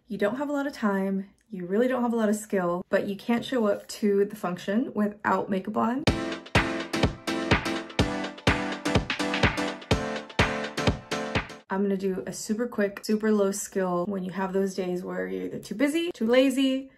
you don't have a lot of time, you really don't have a lot of skill, but you can't show up to the function without makeup on. I'm gonna do a super quick, super low skill when you have those days where you're either too busy, too lazy,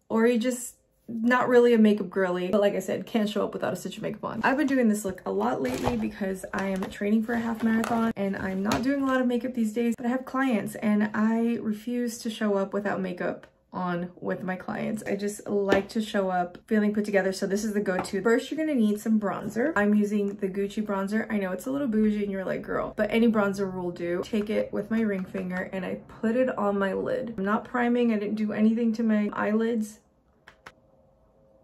or you just not really a makeup girly, but like I said, can't show up without a stitch of makeup on. I've been doing this look a lot lately because I am training for a half marathon and I'm not doing a lot of makeup these days, but I have clients and I refuse to show up without makeup on with my clients. I just like to show up feeling put together, so this is the go-to. First, you're gonna need some bronzer. I'm using the Gucci bronzer. I know it's a little bougie and you're like, girl, but any bronzer will do. Take it with my ring finger and I put it on my lid. I'm not priming, I didn't do anything to my eyelids.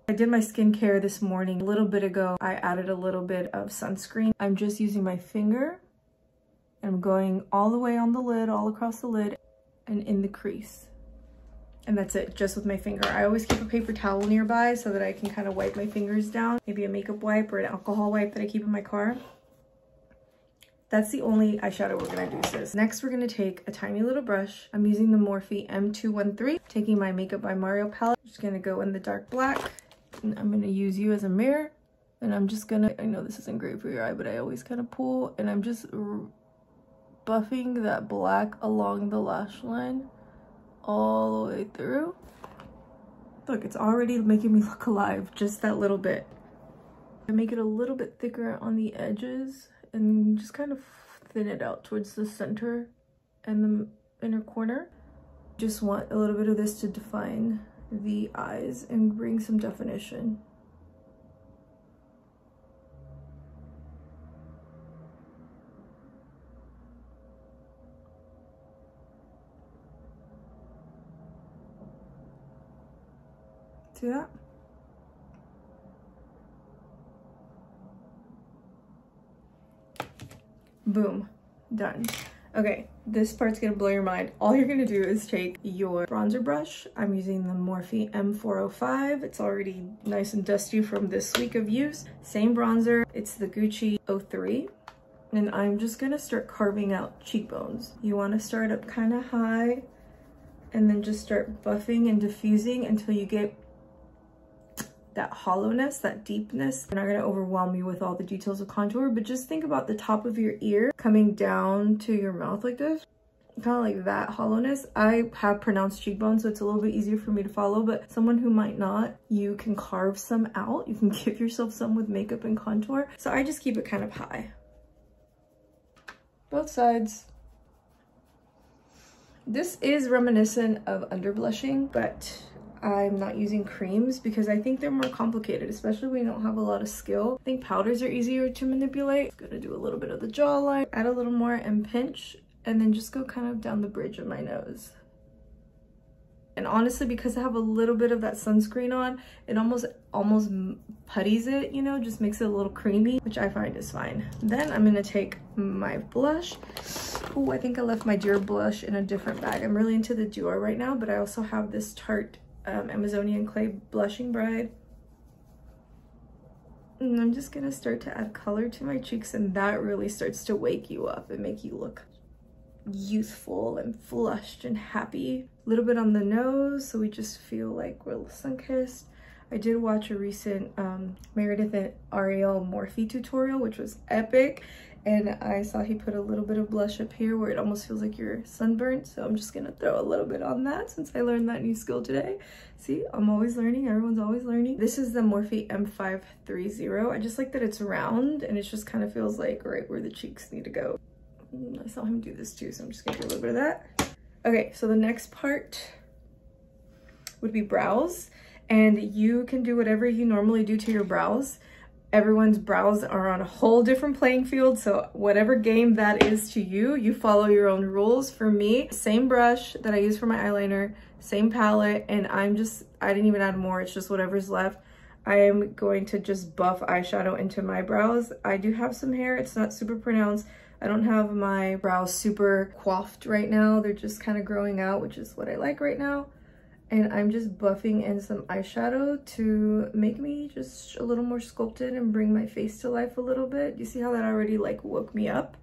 I did my skincare this morning. A little bit ago, I added a little bit of sunscreen. I'm just using my finger and I'm going all the way on the lid, all across the lid and in the crease. And that's it, just with my finger. I always keep a paper towel nearby so that I can kind of wipe my fingers down. Maybe a makeup wipe or an alcohol wipe that I keep in my car. That's the only eyeshadow we're gonna do, sis. Next, we're gonna take a tiny little brush. I'm using the Morphe M213. Taking my Makeup by Mario palette. Just gonna go in the dark black. And I'm gonna use you as a mirror. And I'm just gonna, I know this isn't great for your eye, but I always kind of pull. And I'm just buffing that black along the lash line all the way through. Look, it's already making me look alive, just that little bit. I make it a little bit thicker on the edges and just kind of thin it out towards the center and the inner corner. Just want a little bit of this to define the eyes and bring some definition. See that? Boom, done. Okay, this part's gonna blow your mind. All you're gonna do is take your bronzer brush. I'm using the Morphe M405. It's already nice and dusty from this week of use. Same bronzer, it's the Gucci 03. And I'm just gonna start carving out cheekbones. You wanna start up kind of high and then just start buffing and diffusing until you get that hollowness, that deepness. I'm not gonna overwhelm you with all the details of contour, but just think about the top of your ear coming down to your mouth like this, kind of like that hollowness. I have pronounced cheekbones, so it's a little bit easier for me to follow, but someone who might not, you can carve some out. You can give yourself some with makeup and contour. So I just keep it kind of high. Both sides. This is reminiscent of under blushing, but I'm not using creams because I think they're more complicated, especially when you don't have a lot of skill. I think powders are easier to manipulate. I'm gonna do a little bit of the jawline, add a little more and pinch, and then just go kind of down the bridge of my nose. And honestly, because I have a little bit of that sunscreen on, it almost putties it, you know, just makes it a little creamy, which I find is fine. Then I'm gonna take my blush. Oh, I think I left my Dior blush in a different bag. I'm really into the Dior right now, but I also have this Tarte Amazonian Clay Blushing Bride. And I'm just gonna start to add color to my cheeks, and that really starts to wake you up and make you look youthful and flushed and happy. A little bit on the nose, so we just feel like we're sun-kissed. I did watch a recent Meredith and Ariel Morphe tutorial, which was epic. And I saw he put a little bit of blush up here where it almost feels like you're sunburned. So I'm just gonna throw a little bit on that since I learned that new skill today. See, I'm always learning, everyone's always learning. This is the Morphe M530. I just like that it's round and it just kind of feels like right where the cheeks need to go. I saw him do this too, so I'm just gonna do a little bit of that. Okay, so the next part would be brows. And you can do whatever you normally do to your brows. Everyone's brows are on a whole different playing field, so whatever game that is to you, you follow your own rules. For me, same brush that I use for my eyeliner, same palette, and I didn't even add more, it's just whatever's left. I am going to just buff eyeshadow into my brows. I do have some hair, it's not super pronounced. I don't have my brows super coiffed right now, they're just kind of growing out, which is what I like right now. And I'm just buffing in some eyeshadow to make me just a little more sculpted and bring my face to life a little bit. You see how that already like woke me up?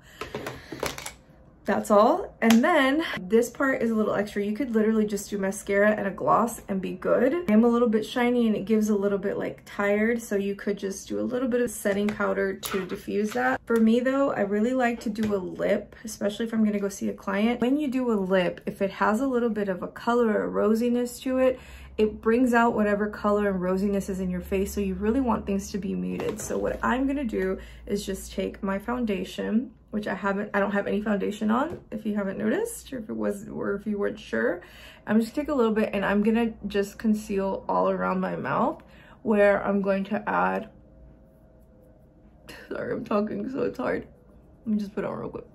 that's all. And then this part is a little extra. You could literally just do mascara and a gloss and be good. I'm a little bit shiny and it gives a little bit like tired, so you could just do a little bit of setting powder to diffuse that. For me though, I really like to do a lip, especially if I'm gonna go see a client. When you do a lip, if it has a little bit of a color or rosiness to it, it brings out whatever color and rosiness is in your face, so you really want things to be muted. So what I'm gonna do is just take my foundation, which I don't have any foundation on, if you haven't noticed, or if you weren't sure. I'm just gonna take a little bit and I'm gonna just conceal all around my mouth, where I'm going to add, sorry, I'm talking so it's hard. Let me just put it on real quick.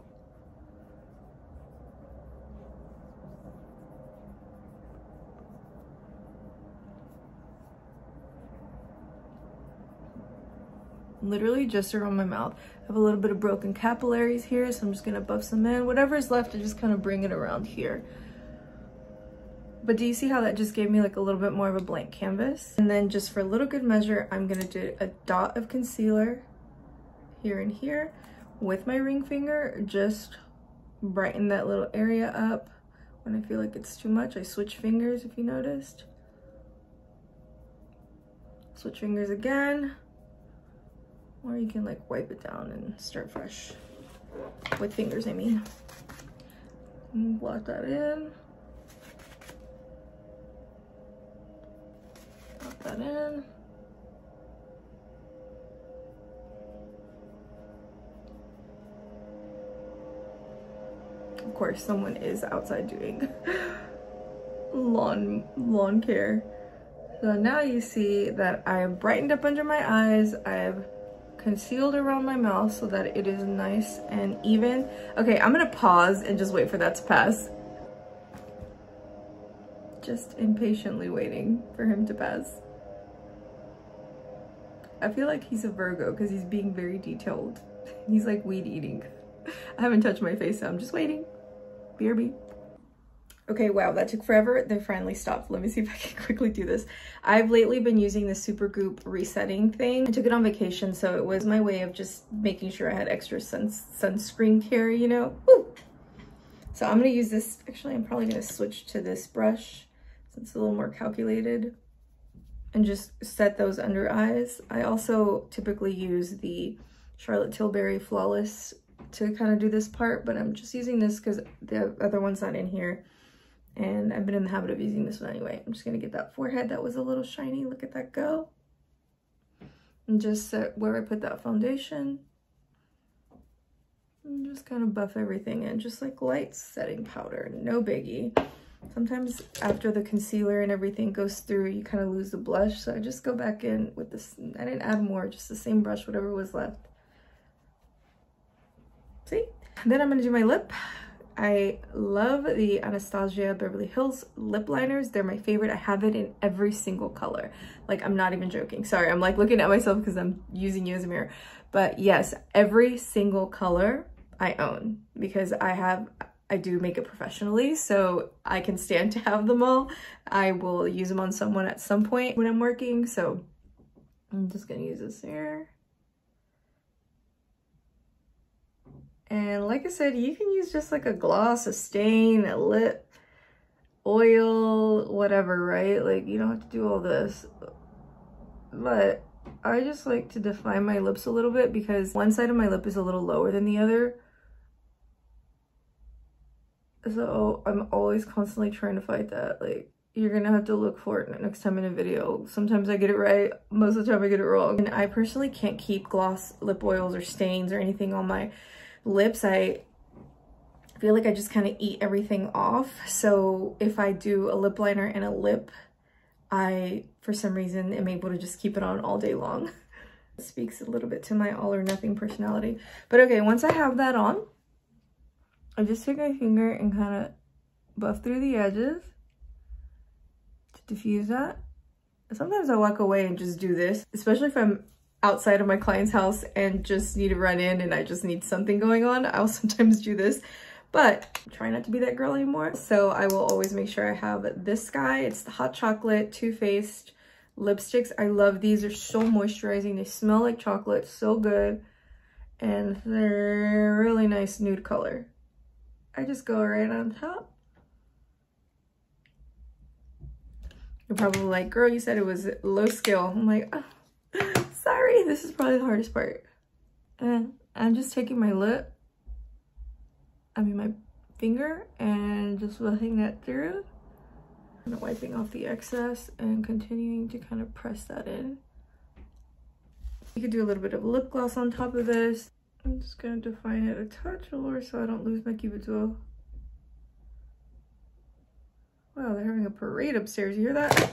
Literally just around my mouth. I have a little bit of broken capillaries here, so I'm just gonna buff some in. Whatever's left, I just kind of bring it around here. But do you see how that just gave me like a little bit more of a blank canvas? And then just for a little good measure, I'm gonna do a dot of concealer here and here with my ring finger. Just brighten that little area up. When I feel like it's too much, I switch fingers, if you noticed. Switch fingers again. Or you can like wipe it down and start fresh. With fingers, I mean. And blot that in. Blot that in. Of course, someone is outside doing lawn care. So now you see that I've brightened up under my eyes. I've concealed around my mouth so that it is nice and even. Okay, I'm gonna pause and just wait for that to pass. Just impatiently waiting for him to pass. I feel like he's a Virgo because he's being very detailed. He's like weed eating. I haven't touched my face, so I'm just waiting. BRB. Okay, wow, that took forever. They finally stopped. Let me see if I can quickly do this. I've lately been using the Supergoop resetting thing. I took it on vacation, so it was my way of just making sure I had extra sunscreen care, you know? Woo! So I'm gonna use this. Actually, I'm probably gonna switch to this brush since it's a little more calculated and just set those under eyes. I also typically use the Charlotte Tilbury Flawless to kind of do this part, but I'm just using this because the other one's not in here. And I've been in the habit of using this one anyway. I'm just gonna get that forehead that was a little shiny. Look at that go. And just set where I put that foundation. And just kind of buff everything in, just like light setting powder, no biggie. Sometimes after the concealer and everything goes through, you kind of lose the blush. So I just go back in with this. I didn't add more, just the same brush, whatever was left. See? And then I'm gonna do my lip. I love the Anastasia Beverly Hills lip liners. They're my favorite. I have it in every single color. Like, I'm not even joking. Sorry, I'm like looking at myself because I'm using you as a mirror. But yes, every single color I own because I do makeup professionally, so I can stand to have them all. I will use them on someone at some point when I'm working, so I'm just gonna use this here. And like I said, you can use just like a gloss, a stain, a lip, oil, whatever, right? Like, you don't have to do all this. But I just like to define my lips a little bit because one side of my lip is a little lower than the other. So I'm always constantly trying to fight that. Like, you're gonna have to look for it next time in a video. Sometimes I get it right, most of the time I get it wrong. And I personally can't keep gloss, lip oils, or stains or anything on my lips. I feel like I just kind of eat everything off. So if I do a lip liner and a lip, I, for some reason, am able to just keep it on all day long. It speaks a little bit to my all or nothing personality. But okay, once I have that on, I just take my finger and kind of buff through the edges to diffuse that. Sometimes I walk away and just do this, especially if I'm outside of my client's house and just need to run in and I just need something going on. I'll sometimes do this, but try not to be that girl anymore. So I will always make sure I have this guy. It's the Hot Chocolate Too Faced lipsticks. I love these. They're so moisturizing. They smell like chocolate, so good. And they're really nice nude color. I just go right on top. You're probably like, girl, you said it was low skill. I'm like, oh, sorry, this is probably the hardest part. And I'm just taking my my finger and just rubbing that through. And wiping off the excess and continuing to kind of press that in. You could do a little bit of lip gloss on top of this. I'm just gonna define it a touch lower so I don't lose my cupid's bow. Wow, they're having a parade upstairs. You hear that?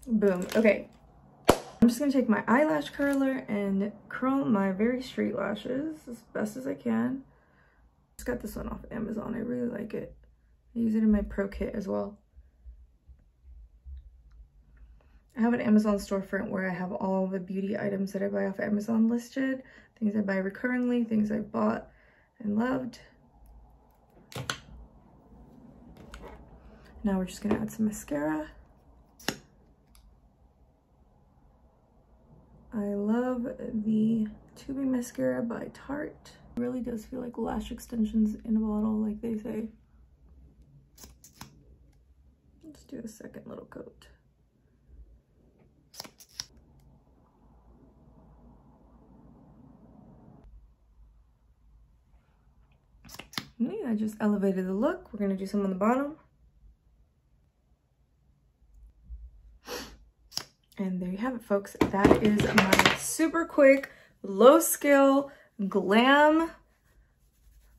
Boom. Okay. I'm just gonna take my eyelash curler and curl my very straight lashes as best as I can. Just got this one off Amazon. I really like it. I use it in my pro kit as well. I have an Amazon storefront where I have all the beauty items that I buy off Amazon listed. Things I buy recurringly, things I've bought and loved. Now we're just gonna add some mascara. I love the Tubing Mascara by Tarte. It really does feel like lash extensions in a bottle, like they say. Let's do a second little coat. I just elevated the look. We're gonna do some on the bottom. And there you have it, folks. That is my super quick, low skill, glam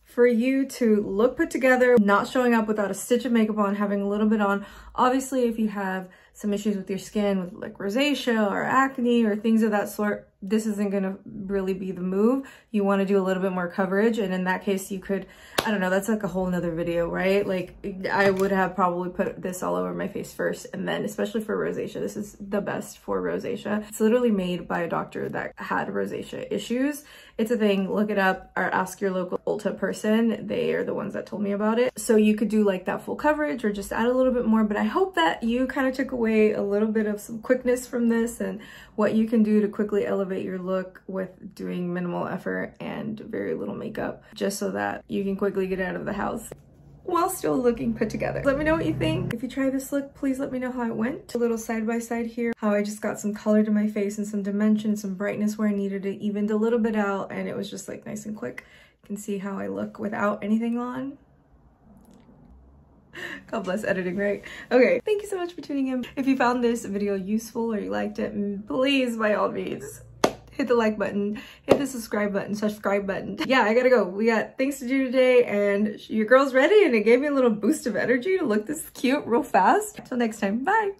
for you to look put together, not showing up without a stitch of makeup on, having a little bit on. Obviously, if you have some issues with your skin with like rosacea or acne or things of that sort, this isn't gonna really be the move. You wanna do a little bit more coverage, and in that case you could, I don't know, that's like a whole nother video, right? Like I would have probably put this all over my face first, and then especially for rosacea, this is the best for rosacea. It's literally made by a doctor that had rosacea issues. It's a thing, look it up or ask your local Ulta person. They are the ones that told me about it. So you could do like that full coverage or just add a little bit more, but I hope that you kind of took away a little bit of some quickness from this and what you can do to quickly elevate your look with doing minimal effort and very little makeup, just so that you can quickly get out of the house while still looking put together. Let me know what you think. If you try this look, please let me know how it went. A little side by side here, how I just got some color to my face and some dimension, some brightness where I needed it, evened a little bit out, and it was just like nice and quick. You can see how I look without anything on. God bless editing, right? Okay, thank you so much for tuning in. If you found this video useful or you liked it, please, by all means, hit the like button, hit the subscribe button. Yeah, I gotta go. We got things to do today, and your girl's ready, and it gave me a little boost of energy to look this cute real fast. Until next time, bye.